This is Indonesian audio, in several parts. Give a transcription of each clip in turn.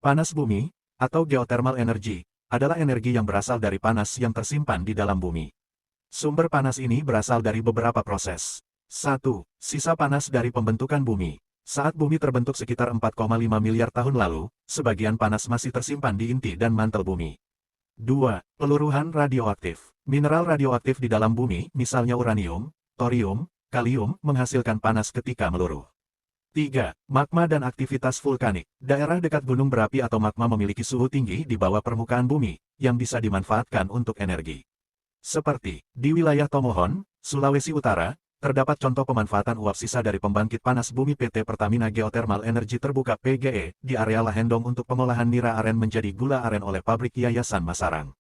Panas bumi, atau geothermal energy, adalah energi yang berasal dari panas yang tersimpan di dalam bumi. Sumber panas ini berasal dari beberapa proses. 1. Sisa panas dari pembentukan bumi. Saat bumi terbentuk sekitar 4,5 miliar tahun lalu, sebagian panas masih tersimpan di inti dan mantel bumi. 2. Peluruhan radioaktif. Mineral radioaktif di dalam bumi, misalnya uranium, thorium, kalium, menghasilkan panas ketika meluruh. 3. Magma dan aktivitas vulkanik. Daerah dekat gunung berapi atau magma memiliki suhu tinggi di bawah permukaan bumi, yang bisa dimanfaatkan untuk energi. Seperti di wilayah Tomohon, Sulawesi Utara, terdapat contoh pemanfaatan uap sisa dari pembangkit panas bumi PT Pertamina Geothermal Energy Terbuka PGE di area Lahendong untuk pengolahan nira aren menjadi gula aren oleh pabrik Yayasan Masarang.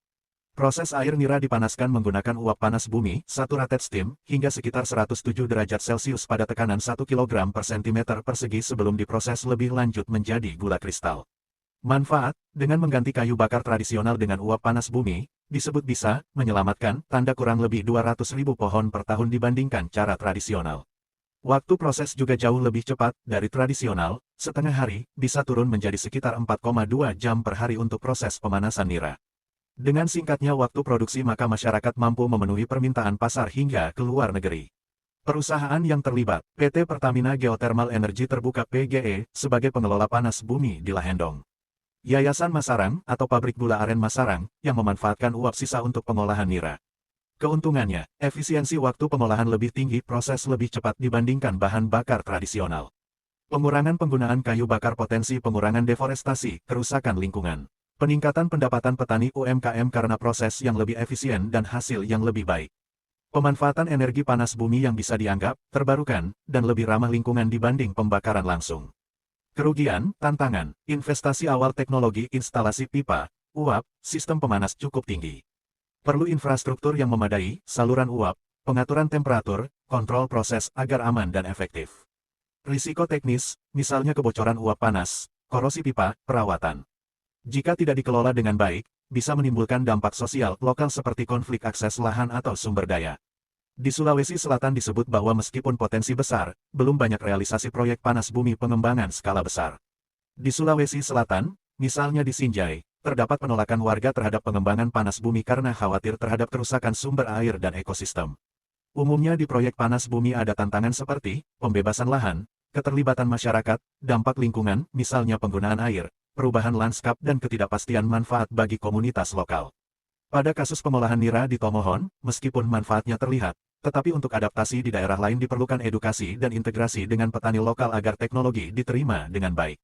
Proses air nira dipanaskan menggunakan uap panas bumi, saturated steam, hingga sekitar 107 derajat Celcius pada tekanan 1 kg per cm persegi sebelum diproses lebih lanjut menjadi gula kristal. Manfaat, dengan mengganti kayu bakar tradisional dengan uap panas bumi, disebut bisa menyelamatkan tanda kurang lebih 200.000 pohon per tahun dibandingkan cara tradisional. Waktu proses juga jauh lebih cepat dari tradisional, setengah hari bisa turun menjadi sekitar 4,2 jam per hari untuk proses pemanasan nira. Dengan singkatnya waktu produksi maka masyarakat mampu memenuhi permintaan pasar hingga ke luar negeri. Perusahaan yang terlibat, PT Pertamina Geothermal Energy Terbuka PGE, sebagai pengelola panas bumi di Lahendong. Yayasan Masarang atau pabrik gula aren Masarang, yang memanfaatkan uap sisa untuk pengolahan nira. Keuntungannya, efisiensi waktu pengolahan lebih tinggi, proses lebih cepat dibandingkan bahan bakar tradisional. Pengurangan penggunaan kayu bakar, potensi pengurangan deforestasi, kerusakan lingkungan. Peningkatan pendapatan petani UMKM karena proses yang lebih efisien dan hasil yang lebih baik. Pemanfaatan energi panas bumi yang bisa dianggap terbarukan dan lebih ramah lingkungan dibanding pembakaran langsung. Kerugian, tantangan, investasi awal teknologi instalasi pipa, uap, sistem pemanas cukup tinggi. Perlu infrastruktur yang memadai, saluran uap, pengaturan temperatur, kontrol proses agar aman dan efektif. Risiko teknis, misalnya kebocoran uap panas, korosi pipa, perawatan. Jika tidak dikelola dengan baik, bisa menimbulkan dampak sosial lokal seperti konflik akses lahan atau sumber daya. Di Sulawesi Selatan disebut bahwa meskipun potensi besar, belum banyak realisasi proyek panas bumi pengembangan skala besar. Di Sulawesi Selatan, misalnya di Sinjai, terdapat penolakan warga terhadap pengembangan panas bumi karena khawatir terhadap kerusakan sumber air dan ekosistem. Umumnya di proyek panas bumi ada tantangan seperti pembebasan lahan, keterlibatan masyarakat, dampak lingkungan, misalnya penggunaan air, perubahan lanskap dan ketidakpastian manfaat bagi komunitas lokal. Pada kasus pengolahan nira di Tomohon, meskipun manfaatnya terlihat, tetapi untuk adaptasi di daerah lain diperlukan edukasi dan integrasi dengan petani lokal agar teknologi diterima dengan baik.